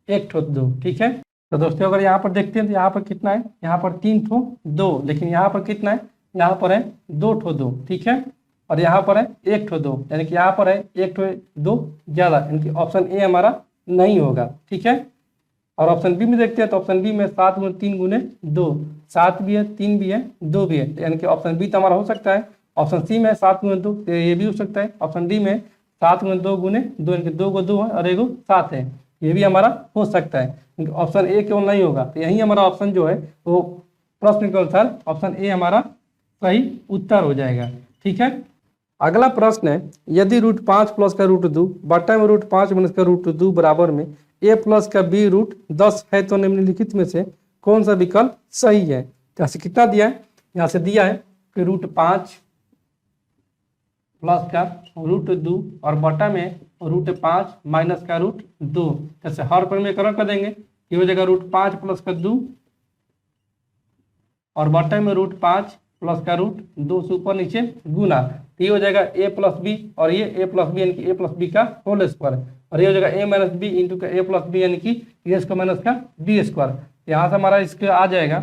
1 ठो 2। ठीक है, तो दोस्तों अगर यहाँ पर देखते हैं तो यहाँ पर कितना है, यहाँ पर 3 ठो 2, लेकिन यहाँ पर कितना है, यहाँ पर है 2 ठो 2। ठीक है, और यहाँ पर है 1 ठो 2, यानी कि यहाँ पर है 1 ठो 2 ज़्यादा, यानी कि ऑप्शन ए हमारा नहीं होगा। ठीक है, और ऑप्शन बी में देखते हैं तो ऑप्शन बी में 7 गुने 3 गुने 2, 7 भी है 3 भी है 2 भी है, यानी कि ऑप्शन बी तो हमारा हो सकता है। ऑप्शन सी में 7 गुने 2, तो ये भी हो सकता है। ऑप्शन डी में 7 गुने 2 गुने 2, यानी कि 2 को 2 है और 1 7 है, ये भी हमारा हो सकता है, क्योंकि ऑप्शन ए क्यों नहीं होगा, तो यही हमारा ऑप्शन जो है वो प्रश्न के अनुसार ऑप्शन ए हमारा सही उत्तर हो जाएगा। ठीक है, अगला प्रश्न है यदि रूट 5 प्लस का रूट 2 बटा में रूट 5 माइनस का रूट 2 बराबर में a प्लस का b रूट 10 है तो निम्नलिखित में से कौन सा विकल्प सही है। यहाँ से कितना दिया है, यहाँ से दिया है कि रूट 5 प्लस का रूट 2 और बटा में रूट 5 माइनस का रूट 2, जैसे हर पर में कर देंगे, ये हो जाएगा रूट 5 प्लस का 2 और बटा में रूट 5 प्लस का रूट 2 से ऊपर नीचे गुना, तो ये हो जाएगा a प्लस बी, और ये a प्लस बी यानी कि a प्लस बी का होल स्क्वायर, और ये हो जाएगा a माइनस बी इंटू का a प्लस बी यानी कि ए स्क्वायर माइनस का बी स्क्वायर। यहाँ से हमारा इसका आ जाएगा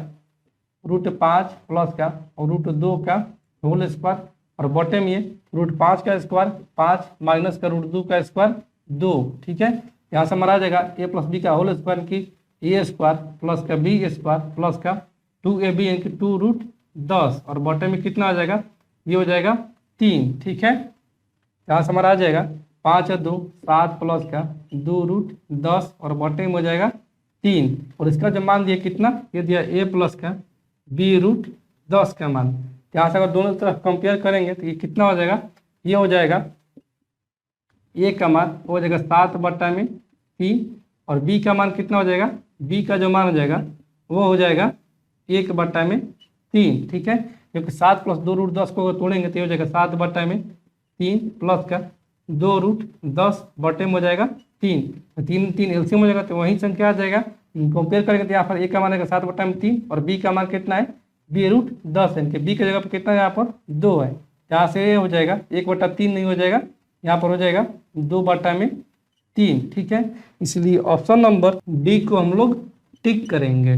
रूट 5 प्लस का और रूट 2 का होल स्क्वायर, और बटे में ये रूट 5 का स्क्वायर 5 माइनस का रूट 2 का स्क्वायर 2। ठीक है, यहाँ से हमारा आ जाएगा a प्लस बी का होल स्क्वायर की ए स्क्वायर प्लस का बी स्क्वायर प्लस का 2ab यानी कि 2 रूट 10, और बटे में कितना आ जाएगा, ये हो जाएगा 3। ठीक है, यहाँ से हमारा आ जाएगा 5 और 2 7 प्लस का 2 रूट 10 और बटे में हो जाएगा 3, और इसका जो मान दिया कितना, ये दिया a प्लस का b रूट 10 का मान। यहाँ से अगर दोनों तरफ कंपेयर करेंगे तो ये कितना हो जाएगा, ये हो जाएगा a का मान हो जाएगा 7 बटा में 3, और b का मान कितना हो जाएगा, b का जो मान हो जाएगा वो हो जाएगा 1 बटा में 3। ठीक है, क्योंकि 7 प्लस 2 रूट 10 को तोड़ेंगे तो ये हो जाएगा 7 बटा में 3 प्लस का 2 रूट 10 बटे में हो जाएगा 3, तो 3 3 एलसीएम हो जाएगा, तो वही संख्या आ जाएगा। कंपेयर करेंगे तो यहाँ पर a का मान आएगा 7 बटा में 3 और b का मान कितना है b रूट 10 है, कि b की जगह पर कितना है, यहाँ पर 2 है, यहाँ से ये हो जाएगा 1 बटा 3 नहीं हो जाएगा, यहाँ पर हो जाएगा 2 बटा में 3, ठीक है। इसलिए ऑप्शन नंबर डी को हम लोग टिक करेंगे।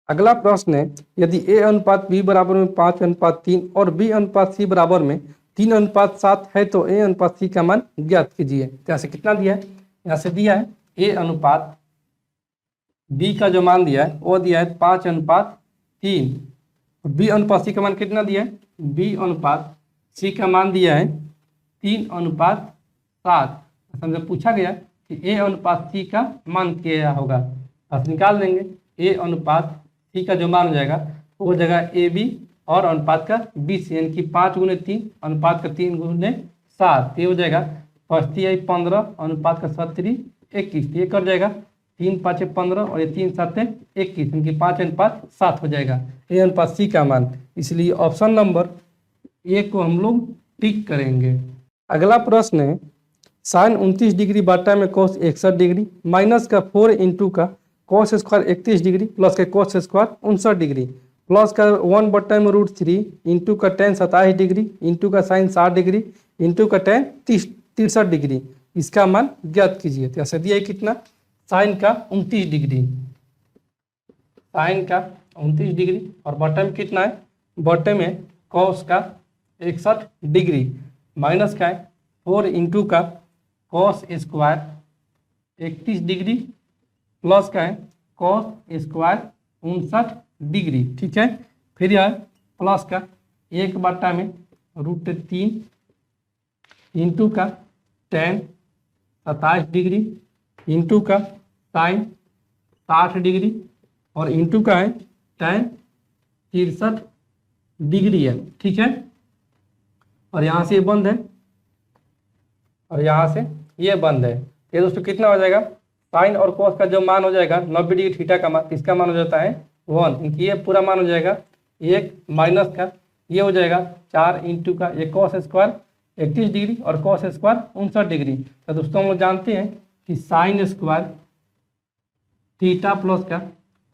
अगला प्रश्न है, यदि ए अनुपात बी बराबर में 5:3 और बी अनुपात सी बराबर में 3:7 है तो ए अनुपात सी का मान ज्ञात कीजिए। तो यहाँ से कितना दिया है, यहाँ से दिया है ए अनुपात बी का जो मान दिया है वो दिया है 5:3, बी अनुपात सी का मान कितना दिया है, बी अनुपात सी का मान दिया है 3:7। हमसे पूछा गया कि ए अनुपात सी का मान क्या होगा, आप निकाल देंगे। ए अनुपात सी का जो मान हो जाएगा वो हो जाएगा ए बी और अनुपात का बी सी, यानी कि 5×3 अनुपात का 3×7, ये हो जाएगा 5×3 15 अनुपात का 7×3 21, ये कर जाएगा 3×5 15 और ये 3×7 21, यानी कि 5:7 हो जाएगा ए अनुपात सी का मान। इसलिए ऑप्शन नंबर ए को हम लोग टिक करेंगे। अगला प्रश्न है, साइन 29 डिग्री बटा में कोस 61 डिग्री माइनस का 4 इंटू का कोस स्क्वायर 31 डिग्री प्लस का कोस स्क्वायर 59 डिग्री प्लस का 1/√3 इंटू का tan 27 डिग्री इंटू का साइन 60 डिग्री इंटू का tan 63 डिग्री, इसका मान ज्ञात कीजिए। तो ऐसे दिया है कितना, साइन का 29 डिग्री, साइन का 29 डिग्री और बटे में कितना है, बटे में कॉस का 61 डिग्री माइनस का है 4 इंटू का कॉस स्क्वायर 31 डिग्री प्लस का है कॉस स्क्वायर 59 डिग्री, ठीक है। फिर यह प्लस का 1/√3 इंटू का tan 27 डिग्री इंटू का साइन 60 डिग्री और इंटू का है tan 63 डिग्री है, ठीक है। और यहाँ से ये बंद है और यहाँ से ये बंद है। ये दोस्तों कितना हो जाएगा, साइन और कॉस का जो मान हो जाएगा 90 डिग्री थीटा का मान, इसका मान हो जाता है 1, इनकी ये पूरा मान हो जाएगा 1 माइनस का ये हो जाएगा 4 इंटू का ये कॉस स्क्वायर 31 डिग्री और कॉस स्क्वायर 59 डिग्री। तो दोस्तों हम लोग जानते हैं कि साइन स्क्वायर थीटा प्लस का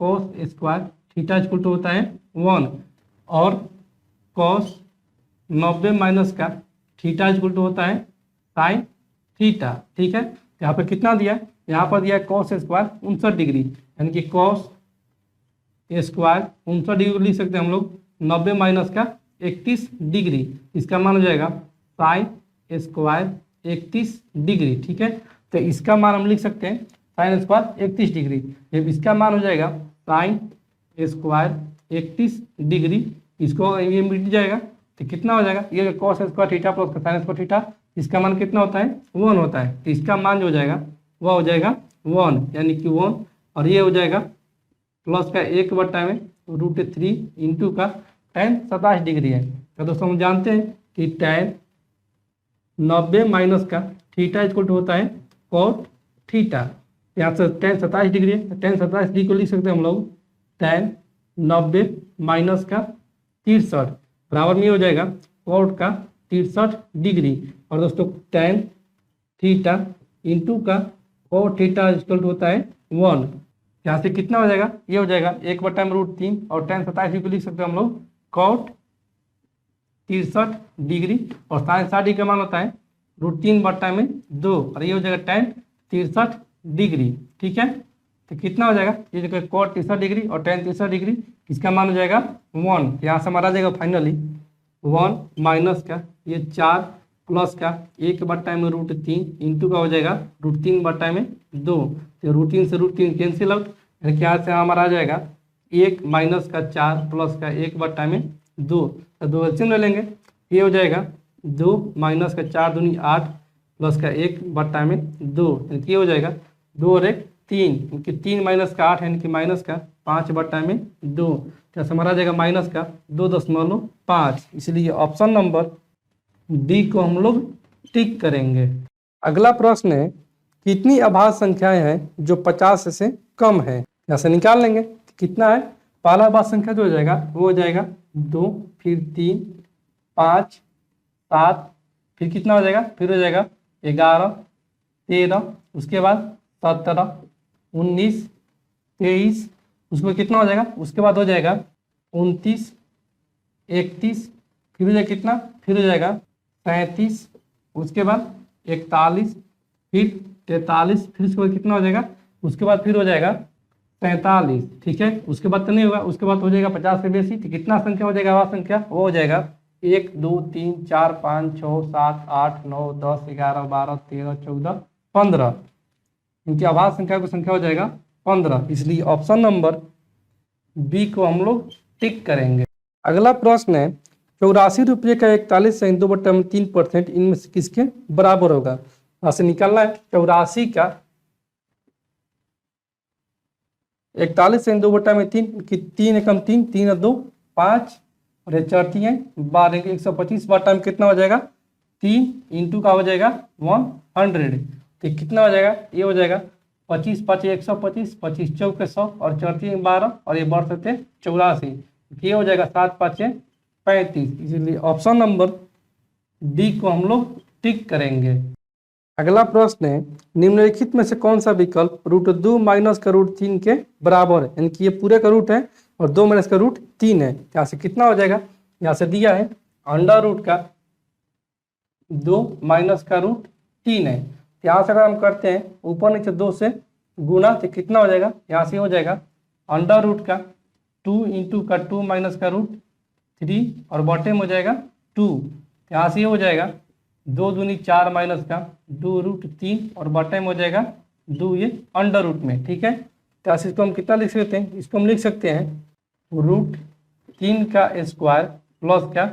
cos square theta equal to होता है 1 और कॉस 90 माइनस का थीटा इक्वल टू होता है साइन थीटा, ठीक है। यहाँ पर कितना दिया है, यहाँ पर दिया है कॉस स्क्वायर 59 डिग्री, यानी कि कॉस स्क्वायर 59 डिग्री लिख सकते हैं हम लोग 90 माइनस का 31 डिग्री, इसका मान हो जाएगा साइन स्क्वायर 31 डिग्री, ठीक है। तो इसका मान हम लिख सकते हैं साइन स्क्वायर 31 डिग्री, जब इसका मान हो जाएगा साइन स्क्वायर 31 डिग्री, इसको ये मिट जाएगा तो कितना हो जाएगा, ये कॉस स्क्वायर थीटा प्लस का साइन स्क्वायर थीटा, इसका मान कितना होता है 1 होता है। तो इसका मान जो हो जाएगा वह हो जाएगा 1, यानी कि 1 और ये हो जाएगा प्लस का 1/√3 इंटू का tan 27 डिग्री है। तो दोस्तों हम जानते हैं कि tan 90 माइनस का थीटा इक्वल टू होता है cot थीटा, यहाँ से tan 27 डिग्री है, tan 27 डिग्री को लिख सकते हैं हम लोग tan 90 माइनस का 63 बराबर में हो जाएगा cot का 63 डिग्री और दोस्तों tan थीटा इंटू का cot थीटा इक्वल टू होता है 1, यहाँ से कितना हो जाएगा, ये हो जाएगा 1/√3 और tan 27 डिग्री को लिख सकते हैं हम लोग cot 63 डिग्री और साइन 60 डिग्री का मान होता है √3/2 और ये हो जाएगा tan 63 डिग्री, ठीक है। तो कितना हो जाएगा, ये जो cot 63 डिग्री और tan 63 डिग्री, इसका मान हो जाएगा 1, यहाँ से हमारा जाएगा फाइनली 1 माइनस का ये 4 प्लस का 1/√3 इंटू का हो जाएगा √3/2, तो √3 से √3 कैंसिल आउट, यहाँ से हमारा आ जाएगा 1 माइनस का 4 प्लस का 1/2, तो 2 एलसीएम ले लेंगे, ये हो जाएगा 2 माइनस का 4 दूनी 8 प्लस का 1/2, यानी कि ये हो जाएगा 2 और 1 3, यानी 3 माइनस का 8 यानी कि माइनस का 5/2, तो हमारा आ जाएगा माइनस का 2.5, इसलिए ऑप्शन नंबर डी को हम लोग टिक करेंगे। अगला प्रश्न है, कितनी अभाज्य संख्याएं हैं जो 50 से कम है, यहाँ से निकाल लेंगे कितना है। पहला अभाज्य संख्या जो हो जाएगा वो हो जाएगा 2, फिर 3, 5, 7, फिर कितना हो जाएगा, फिर हो जाएगा 11, 13, उसके बाद 17, 19, 23, उसमें कितना हो जाएगा, उसके बाद हो जाएगा 29, 31, फिर हो जाएगा कितना, फिर हो जाएगा 37, उसके बाद 41, फिर 43, फिर उसके बाद कितना हो जाएगा, उसके बाद फिर हो जाएगा 43, ठीक है। उसके बाद तो नहीं होगा, उसके बाद हो जाएगा 50 से बेसी, तो कितना संख्या हो जाएगा, आवाज संख्या वो हो जाएगा 1 2 3 4 5 6 7 8 9 10 11 12 13 14 15, इनकी आवाज संख्या की संख्या हो जाएगा 15, इसलिए ऑप्शन नंबर बी को हम लोग टिक करेंगे। अगला प्रश्न है 84 रुपये का 41 से 2/3% इनमें से किसके बराबर होगा। यहाँ से निकालना है 84 का 41 से 2/3 की 3 एकम 3 3 2 5 और ये 4 3 12 125 बटा में कितना हो जाएगा 3 इंटू का हो जाएगा 100, तो कितना हो जाएगा, ये हो जाएगा 25 5 125 25 चौके 100 और 4 3 12 और ये बढ़ सकते 84, ये हो जाएगा 7 5 35, इसलिए ऑप्शन नंबर डी को हम लोग टिक करेंगे। अगला प्रश्न है निम्नलिखित में से कौन सा विकल्प √2 माइनस का √3 के बराबर है, यानी कि ये पूरे का रूट है और 2 माइनस का √3 है। यहाँ से कितना हो जाएगा, यहाँ से दिया है अंडर रूट का 2 माइनस का √3 है, यहाँ से अगर हम करते हैं ऊपर नीचे 2 से गुना तो कितना हो जाएगा, यहाँ से हो जाएगा अंडर रूट का 2 इंटू का 2 माइनस का √3 और बॉटम हो जाएगा 2, यहाँ से हो जाएगा 2 दूनी 4 माइनस का 2 √3 और बॉटम हो जाएगा 2 ये अंडर रूट में, ठीक है। तो इसको हम कितना लिख सकते हैं, इसको हम लिख सकते हैं √3 का स्क्वायर प्लस का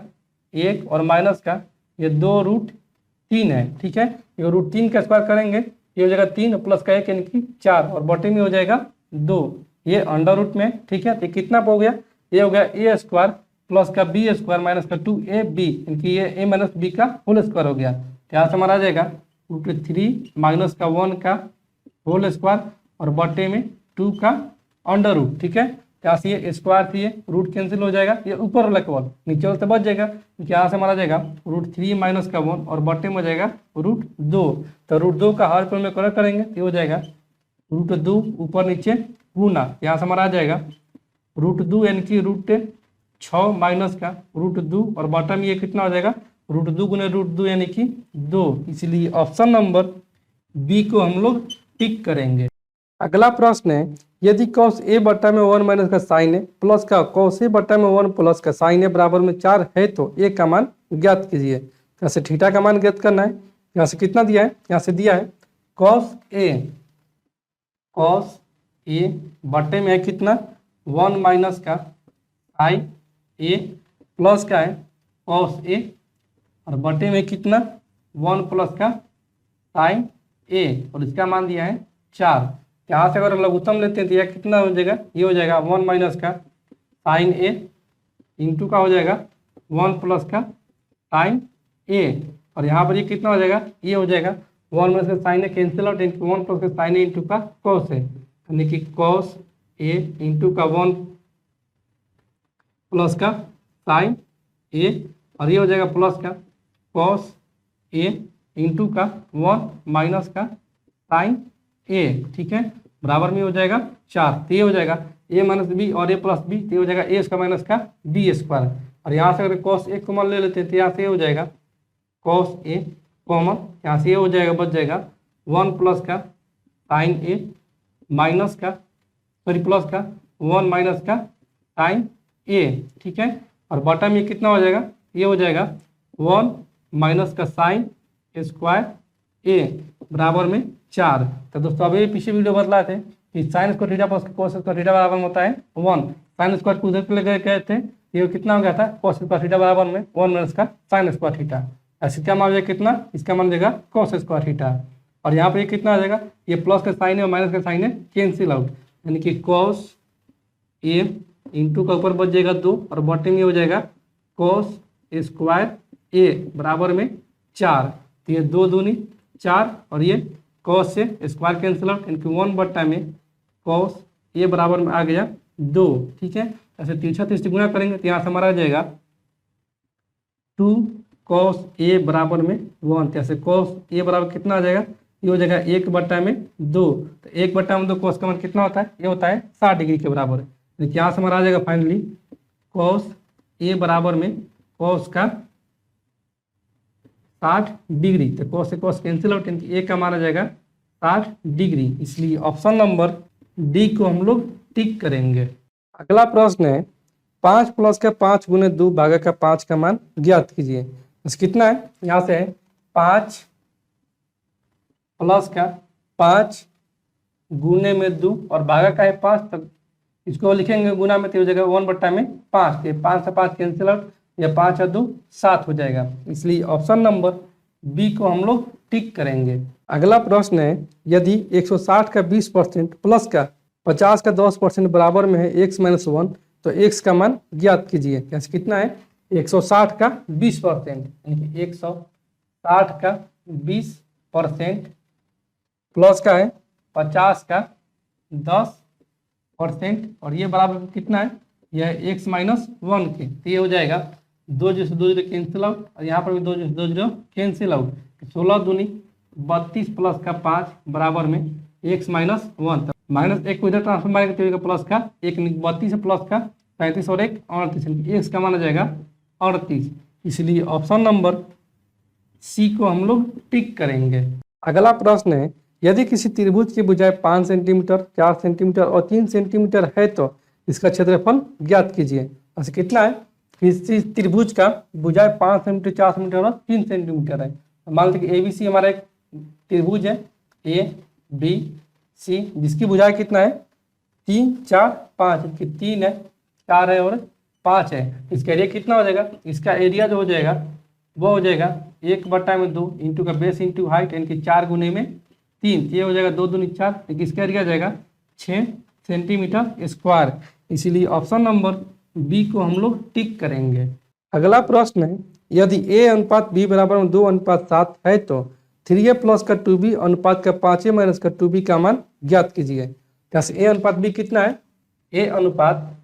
1 और माइनस का ये 2 √3 है, ठीक है। ये √3 का स्क्वायर करेंगे ये हो जाएगा 3 प्लस का 1 यानी कि 4 और बॉटम में हो जाएगा 2, ये अंडर रूट में, ठीक है। तो कितना हो गया, ये हो गया ए स्क्वायर प्लस का बी स्क्वायर माइनस का 2ab, इनकी ये a माइनस बी का होल स्क्वायर हो गया। तो यहाँ से हमारा आ जाएगा √3 माइनस का 1 का होल स्क्वायर और बटे में 2 का अंडर रूट, ठीक है। यहाँ से ये स्क्वायर थी, ये रूट कैंसिल हो जाएगा, ये ऊपर वाला केवल नीचे वाला से बच जाएगा, क्योंकि यहाँ से हमारा जाएगा √3 माइनस का 1 और बटे में हो जाएगा √2, तो √2 का हर पर में करेक्ट करेंगे तो हो जाएगा √2 ऊपर नीचे गुना, यहाँ से हमारा आ जाएगा √2 यानी कि √6 माइनस का √2 और बॉटम ये कितना हो जाएगा √2 गुने √2 यानी कि 2, इसलिए ऑप्शन नंबर बी को हम लोग टिक करेंगे। अगला प्रश्न है यदि cos a बटा में 1 माइनस का साइन है प्लस का cos a बटा में 1 प्लस का साइन है बराबर में 4 है तो a का मान ज्ञात कीजिए। यहाँ से थीटा का मान ज्ञात करना है, यहाँ से कितना दिया है, यहाँ से दिया है cos a बटे में है कितना 1 माइनस का साइन a प्लस का है cos a और बटे में कितना 1 प्लस का साइन a और इसका मान दिया है 4। यहाँ से अगर लघुत्तम लेते हैं तो यह कितना हो जाएगा, ये हो जाएगा 1 माइनस का साइन a इंटू का हो जाएगा 1 प्लस का साइन a और यहाँ पर ये कितना हो जाएगा, ये हो जाएगा 1 माइनस का sine a cancel out into 1 plus का साइन a इंटू का cos a, यानी कि cos a इंटू का 1 प्लस का साइन a और ये हो जाएगा प्लस का cos a इंटू का 1 माइनस का साइन a, ठीक है, बराबर में हो जाएगा 4, तो ये हो जाएगा a माइनस बी और a प्लस बी, तो ये हो जाएगा a स्क्वायर माइनस का b स्क्वायर और यहाँ से अगर cos a कॉमन ले लेते हैं तो यहाँ से ये हो जाएगा cos a कॉमन, यहाँ से ये हो जाएगा बच जाएगा 1 प्लस का साइन a माइनस का प्लस का 1 माइनस का साइन a, ठीक है, और बॉटम में कितना हो जाएगा, ये हो जाएगा 1 माइनस का साइन स्क्वायर a बराबर में 4। तो दोस्तों अभी पीछे वीडियो बतलाए थे कि sine square theta plus cos square theta बराबर में होता है 1, साइन स्क्वायर को उधर पे लेकर गए थे, ये कितना हो गया था cos स्क्वायर थीटा बराबर में 1 माइनस का साइन स्क्वायर थीटा, ऐसे क्या मान जाएगा कितना, इसका मान जाएगा cos स्क्वायर थीटा और यहाँ पर ये कितना आ जाएगा, ये प्लस का साइन है और माइनस का साइन है कैंसिल आउट, यानी कि cos a इंटू का ऊपर बच जाएगा 2 और बॉटम में हो जाएगा cos स्क्वायर a बराबर में 4, तो ये 2 दूनी 4 और ये cos से स्क्वायर कैंसिल आउट यानी कि 1 बट्टा में cos a बराबर में आ गया 2, ठीक है। ऐसे तिरछा तिरछी गुणा करेंगे तो यहाँ से हमारा आ जाएगा 2 cos a बराबर में 1, जैसे cos a बराबर कितना आ जाएगा, ये हो जाएगा 1 बट्टा में 2, तो 1 बट्टा में 2 cos का मान कितना होता है, ये होता है 60 डिग्री के बराबर। देखिए यहाँ से हमारा आ जाएगा फाइनली cos a बराबर में cos का 60 डिग्री, तो cos से cos कैंसिल आउट यानी कि a का मान आ जाएगा 60 डिग्री। इसलिए ऑप्शन नंबर डी को हम लोग टिक करेंगे। अगला प्रश्न है 5 प्लस का 5 गुने 2 भागा का 5 का मान ज्ञात कीजिए। बस कितना है, यहाँ से 5 प्लस का 5 गुने में 2 और भागा का है 5, तक इसको लिखेंगे गुना में तो हो जाएगा 1/5। तो 5 से 5 कैंसिल आउट, या 5 और 2 7 हो जाएगा। इसलिए ऑप्शन नंबर बी को हम लोग टिक करेंगे। अगला प्रश्न है यदि 160 का 20% प्लस का 50 का 10% बराबर में है x - 1, तो x का मान ज्ञात कीजिए। कैसे कितना है, 160 का 20% यानी कि 160 का 20% प्लस का है 50 का 10% और ये बराबर कितना है, यह x - 1 के। तो ये हो जाएगा 2 0 से 2 0 कैंसिल आउट, और यहाँ पर भी 2 0 से 2 0 कैंसिल आउट। 16 दूनी 32 प्लस का 5 बराबर में x - 1, माइनस 1 को इधर ट्रांसफर मारेंगे तो होगा प्लस का 1, 32 से प्लस का 35 और 1 38, एक्स का माना जाएगा 38। इसलिए ऑप्शन नंबर सी को हम लोग टिक करेंगे। अगला प्रश्न है यदि किसी त्रिभुज की भुजाएं 5 सेंटीमीटर, 4 सेंटीमीटर और 3 सेंटीमीटर है तो इसका क्षेत्रफल ज्ञात कीजिए। ऐसे कितना है, किसी त्रिभुज का भुजाएं 5 सेंटीमीटर, 4 सेंटीमीटर और 3 सेंटीमीटर है। मान लीजिए कि ABC हमारा एक त्रिभुज है ABC, जिसकी भुजाएं कितना है 3 4 5, 3 है, 4 है और 5 है। इसका एरिया कितना हो जाएगा, इसका एरिया जो हो जाएगा वो हो जाएगा 1/2 इंटू का बेस इंटू हाइट यानी कि 4 गुने में 3, ये हो जाएगा 2 दूनी 4, लेकिन इसका एरिया जाएगा 6 सेंटीमीटर स्क्वायर। इसीलिए ऑप्शन नंबर बी को हम लोग टिक करेंगे। अगला प्रश्न है यदि a अनुपात b बराबर में 2:7 है तो 3a प्लस का 2b अनुपात का 5a माइनस का 2b का मान ज्ञात कीजिए। कैसे a अनुपात b कितना है, a अनुपात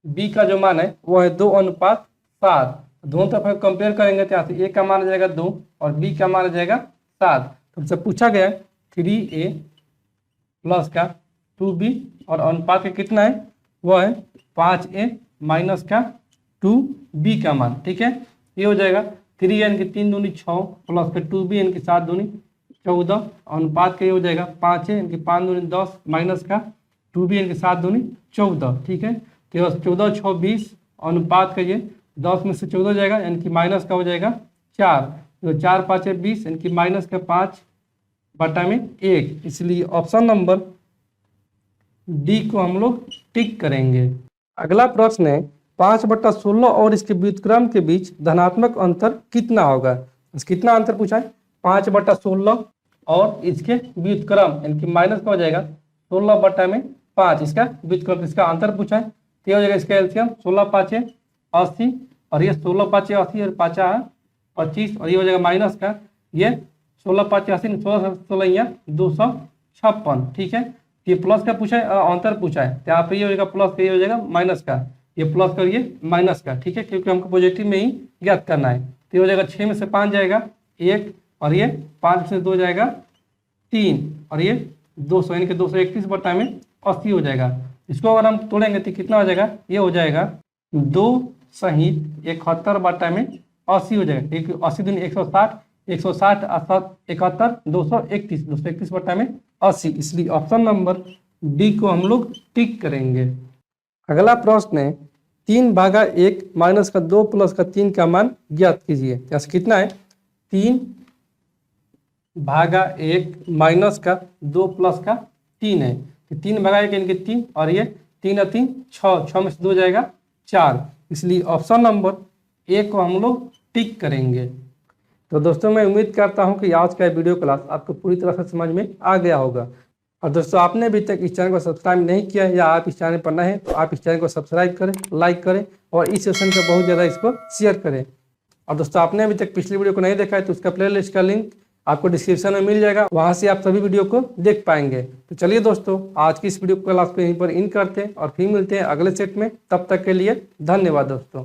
b का जो मान है वो है 2:7। दोनों तरफ कंपेयर करेंगे तो यहाँ से a का मान आ जाएगा 2 और b का मान आ जाएगा 7। तो हमसे पूछा गया है 3a प्लस का 2b और अनुपात का कितना है, वो है 5a माइनस का 2b का मान। ठीक है, ये हो जाएगा 3 यानी कि 3 दूनी 6 प्लस का 2b यानी कि 7 दूनी 14, अनुपात का ये हो जाएगा 5 यानी कि 5 दूनी 10 माइनस का 2b यानी कि 7 दूनी 14। ठीक है, तो 14 6 20, अनुपात का ये 10 में से 14 जाएगा यानी कि माइनस का हो जाएगा 4, तो 4 5 है 20 यानी कि माइनस का 5/1। इसलिए ऑप्शन नंबर डी को हम लोग टिक करेंगे। अगला प्रश्न है 5/16 और इसके व्युत्क्रम के बीच धनात्मक अंतर कितना होगा। कितना अंतर पूछा है, 5/16 और इसके व्युत्क्रम यानी कि माइनस का हो जाएगा 16/5, इसका व्युत्क्रम, इसका अंतर पूछा है। तो हो जाएगा इसका एलसीएम 16 5 80 और ये 16 5 80 और 5 25 और ये हो जाएगा माइनस का ये 16 5 80 16 16 256। ठीक है, ये प्लस का पूछा है, अंतर पूछा है, तो यहाँ पे ये हो जाएगा प्लस का, ये हो जाएगा माइनस का, ये प्लस का ये माइनस का। ठीक है, क्योंकि हमको पॉजिटिव में ही ज्ञात करना है। तो ये हो जाएगा 6 में से 5 जाएगा 1 और ये 5 में से 2 जाएगा 3 और ये 200 यानी कि 231/80 हो जाएगा। इसको अगर हम तोड़ेंगे तो कितना हो जाएगा, ये हो जाएगा 2 सहित 71/80 हो जाएगा, क्योंकि 80 दूनी 160 160 71 231 231/80। इसलिए ऑप्शन नंबर डी को हम लोग टिक करेंगे। अगला प्रश्न है 3/1 माइनस का 2 प्लस का 3 का मान ज्ञात कीजिए। जैसे कितना है, 3/1 माइनस का 2 प्लस का 3 है, तो 3/1 यानी कि 3 और ये 3 और 3 6, 6 में से 2 जाएगा 4। इसलिए ऑप्शन नंबर ए को हम लोग टिक करेंगे। तो दोस्तों मैं उम्मीद करता हूं कि आज का वीडियो क्लास आपको पूरी तरह से समझ में आ गया होगा। और दोस्तों आपने अभी तक इस चैनल को सब्सक्राइब नहीं किया है या आप इस चैनल पर नए हैं तो आप इस चैनल को सब्सक्राइब करें, लाइक करें और इस सेशन को बहुत ज़्यादा इसको शेयर करें। और दोस्तों आपने अभी तक पिछली वीडियो को नहीं देखा है तो उसका प्लेलिस्ट का लिंक आपको डिस्क्रिप्शन में मिल जाएगा, वहाँ से आप सभी वीडियो को देख पाएंगे। तो चलिए दोस्तों आज की इस वीडियो क्लास को यहीं पर इन करते हैं और फिर मिलते हैं अगले सेट में। तब तक के लिए धन्यवाद दोस्तों।